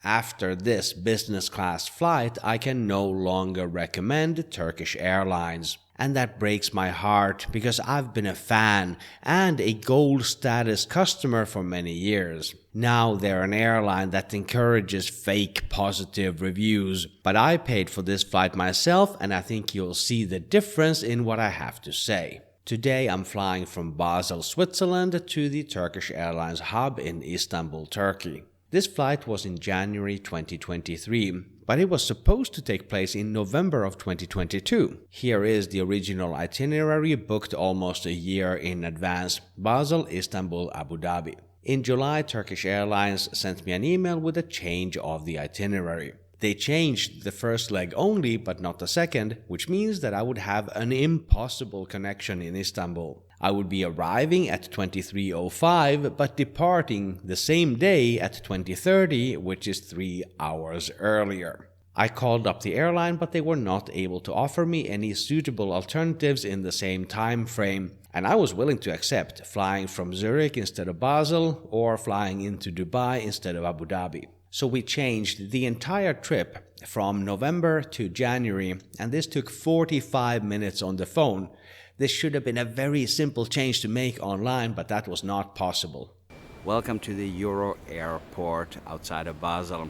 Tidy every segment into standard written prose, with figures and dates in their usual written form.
After this business class flight, I can no longer recommend Turkish Airlines. And that breaks my heart because I've been a fan and a gold status customer for many years. Now they're an airline that encourages fake positive reviews. But I paid for this flight myself, and I think you'll see the difference in what I have to say. Today I'm flying from Basel, Switzerland to the Turkish Airlines hub in Istanbul, Turkey. This flight was in January 2023, but it was supposed to take place in November of 2022. Here is the original itinerary booked almost a year in advance: Basel, Istanbul, Abu Dhabi. In July, Turkish Airlines sent me an email with a change of the itinerary. They changed the first leg only, but not the second, which means that I would have an impossible connection in Istanbul. I would be arriving at 23:05, but departing the same day at 20:30, which is 3 hours earlier. I called up the airline, but they were not able to offer me any suitable alternatives in the same time frame, and I was willing to accept flying from Zurich instead of Basel or flying into Dubai instead of Abu Dhabi. So we changed the entire trip from November to January, and this took 45 minutes on the phone. This should have been a very simple change to make online, but that was not possible. Welcome to the EuroAirport outside of Basel.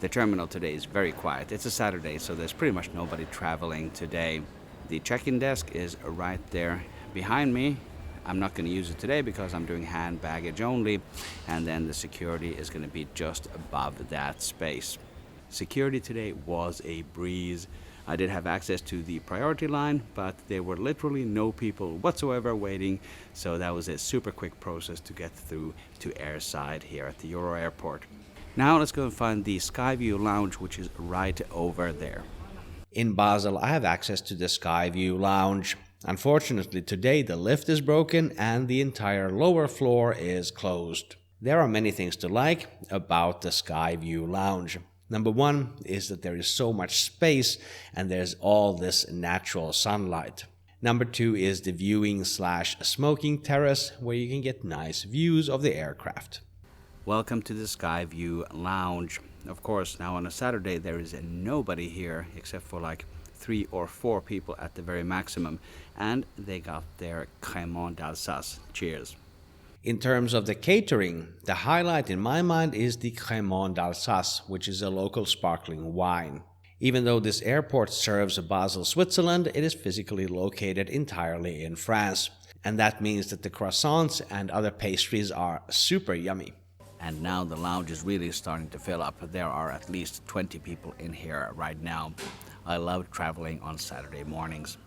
The terminal today is very quiet. It's a Saturday, so there's pretty much nobody traveling today. The check-in desk is right there behind me. I'm not going to use it today because I'm doing hand baggage only, and then the security is going to be just above that space. Security today was a breeze. I did have access to the priority line, but there were literally no people whatsoever waiting, so that was a super quick process to get through to airside here at the EuroAirport. Now let's go and find the Skyview lounge, which is right over there. In Basel, I have access to the Skyview lounge. Unfortunately, today the lift is broken and the entire lower floor is closed. There are many things to like about the Skyview lounge. Number one is that there is so much space and there's all this natural sunlight. Number two is the viewing/smoking terrace where you can get nice views of the aircraft. Welcome to the Skyview lounge. Of course, now on a Saturday there is nobody here except for like 3 or 4 people at the very maximum, and they got their crème d'Alsace. Cheers. In terms of the catering, the highlight in my mind is the crème d'Alsace, which is a local sparkling wine. Even though this airport serves Basel, Switzerland, it is physically located entirely in France, and that means that the croissants and other pastries are super yummy. And now the lounge is really starting to fill up. There are at least 20 people in here right now. I love traveling on Saturday mornings.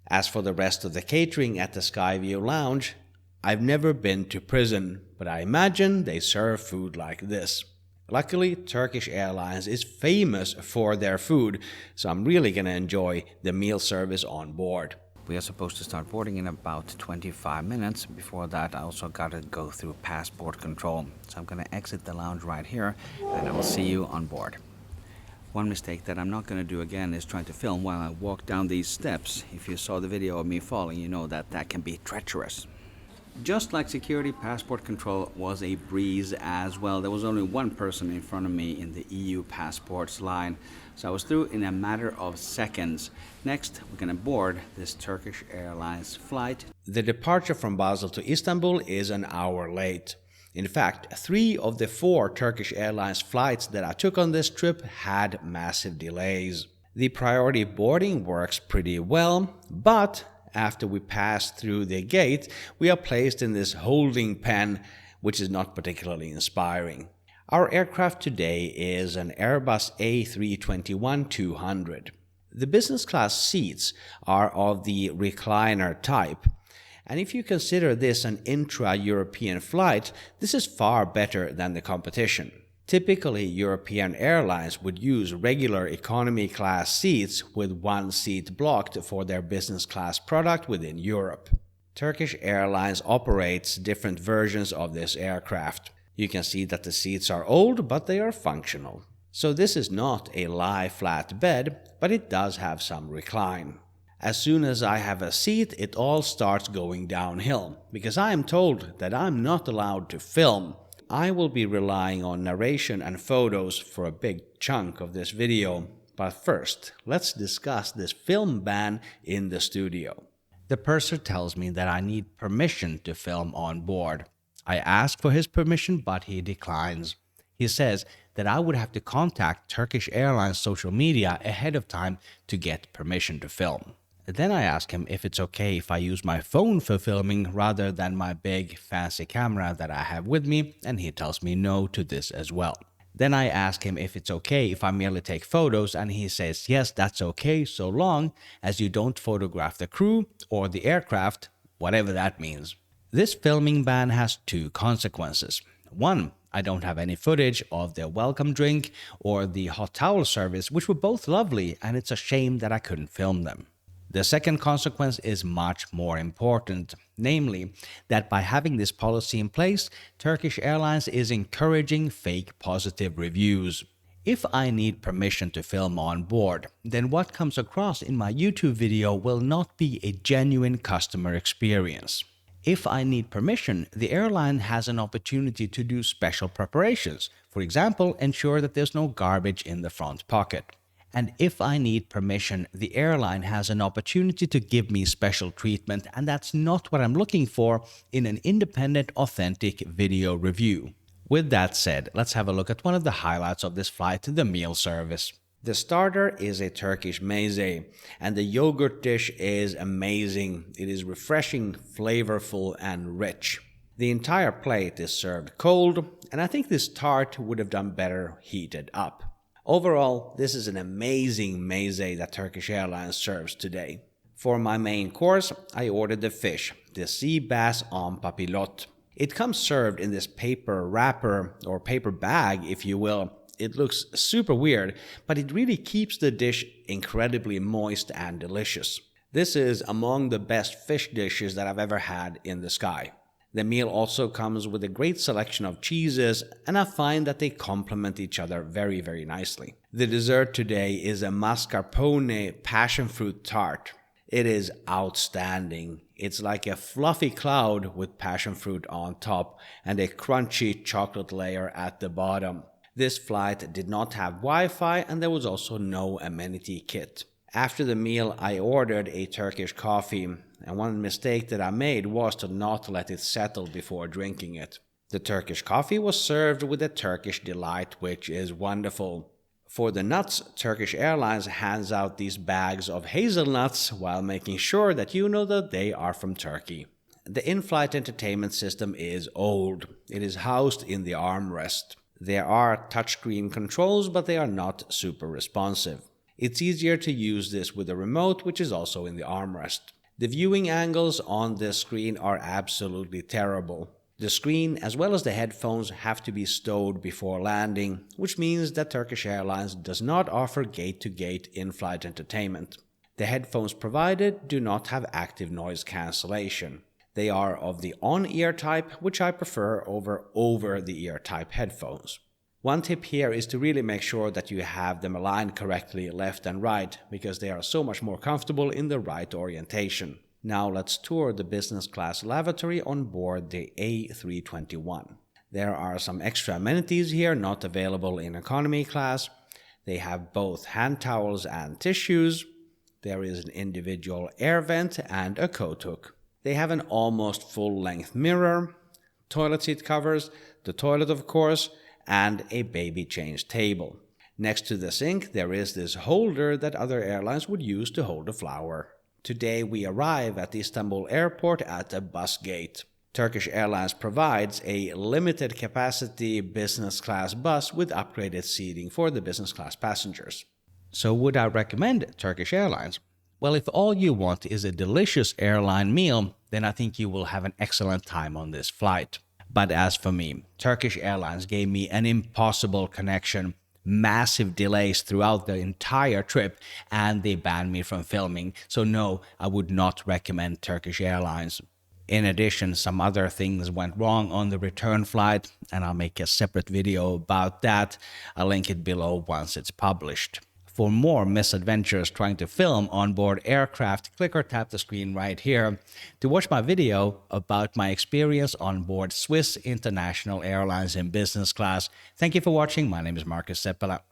As for the rest of the catering at the Skyview lounge, I've never been to prison, but I imagine they serve food like this. Luckily, Turkish Airlines is famous for their food, so I'm really gonna enjoy the meal service on board. We are supposed to start boarding in about 25 minutes. Before that, I also gotta go through passport control. So I'm gonna exit the lounge right here, and I will see you on board. One mistake that I'm not going to do again is trying to film while I walk down these steps. If you saw the video of me falling, you know that that can be treacherous. Just like security, passport control was a breeze as well. There was only one person in front of me in the EU passports line, so I was through in a matter of seconds. Next, we're going to board this Turkish Airlines flight. The departure from Basel to Istanbul is an hour late. In fact, 3 of the 4 Turkish Airlines flights that I took on this trip had massive delays. The priority boarding works pretty well, but after we pass through the gate, we are placed in this holding pen, which is not particularly inspiring. Our aircraft today is an Airbus A321-200. The business class seats are of the recliner type. And if you consider this an intra-European flight, this is far better than the competition. Typically, European airlines would use regular economy class seats with one seat blocked for their business class product within Europe. Turkish Airlines operates different versions of this aircraft. You can see that the seats are old, but they are functional. So this is not a lie-flat bed, but it does have some recline. As soon as I have a seat, it all starts going downhill, because I am told that I'm not allowed to film. I will be relying on narration and photos for a big chunk of this video. But first, let's discuss this film ban in the studio. The purser tells me that I need permission to film on board. I ask for his permission, but he declines. He says that I would have to contact Turkish Airlines social media ahead of time to get permission to film. Then I ask him if it's okay if I use my phone for filming rather than my big fancy camera that I have with me, and he tells me no to this as well. Then I ask him if it's okay if I merely take photos, and he says yes, that's okay so long as you don't photograph the crew or the aircraft, whatever that means. This filming ban has two consequences. One, I don't have any footage of the welcome drink or the hot towel service, which were both lovely, and it's a shame that I couldn't film them. The second consequence is much more important, namely that by having this policy in place, Turkish Airlines is encouraging fake positive reviews. If I need permission to film on board, then what comes across in my YouTube video will not be a genuine customer experience. If I need permission, the airline has an opportunity to do special preparations. For example, ensure that there's no garbage in the front pocket. And if I need permission, the airline has an opportunity to give me special treatment, and that's not what I'm looking for in an independent, authentic video review. With that said, let's have a look at one of the highlights of this flight, the meal service. The starter is a Turkish meze, and the yogurt dish is amazing. It is refreshing, flavorful, and rich. The entire plate is served cold, and I think this tart would have done better heated up. Overall, this is an amazing meze that Turkish Airlines serves today. For my main course, I ordered the fish, the sea bass en papillote. It comes served in this paper wrapper, or paper bag if you will. It looks super weird, but it really keeps the dish incredibly moist and delicious. This is among the best fish dishes that I've ever had in the sky. The meal also comes with a great selection of cheeses, and I find that they complement each other very, very nicely. The dessert today is a mascarpone passion fruit tart. It is outstanding. It's like a fluffy cloud with passion fruit on top and a crunchy chocolate layer at the bottom. This flight did not have Wi-Fi, and there was also no amenity kit. After the meal, I ordered a Turkish coffee, and one mistake that I made was to not let it settle before drinking it. The Turkish coffee was served with a Turkish delight, which is wonderful. For the nuts, Turkish Airlines hands out these bags of hazelnuts while making sure that you know that they are from Turkey. The in-flight entertainment system is old. It is housed in the armrest. There are touchscreen controls, but they are not super responsive. It's easier to use this with a remote, which is also in the armrest. The viewing angles on this screen are absolutely terrible. The screen, as well as the headphones, have to be stowed before landing, which means that Turkish Airlines does not offer gate-to-gate in-flight entertainment. The headphones provided do not have active noise cancellation. They are of the on-ear type, which I prefer over over-the-ear type headphones. One tip here is to really make sure that you have them aligned correctly left and right, because they are so much more comfortable in the right orientation. Now let's tour the business class lavatory on board the A321. There are some extra amenities here not available in economy class. They have both hand towels and tissues. There is an individual air vent and a coat hook. They have an almost full-length mirror, toilet seat covers, the toilet of course, and a baby change table. Next to the sink, there is this holder that other airlines would use to hold a flower. Today we arrive at Istanbul airport at a bus gate. Turkish Airlines provides a limited capacity business class bus with upgraded seating for the business class passengers. So would I recommend Turkish Airlines? Well, if all you want is a delicious airline meal, then I think you will have an excellent time on this flight. But as for me, Turkish Airlines gave me an impossible connection, massive delays throughout the entire trip, and they banned me from filming. So no, I would not recommend Turkish Airlines. In addition, some other things went wrong on the return flight, and I'll make a separate video about that. I'll link it below once it's published. For more misadventures trying to film onboard aircraft, click or tap the screen right here to watch my video about my experience on board Swiss International Airlines in business class. Thank you for watching. My name is Markus Seppälä.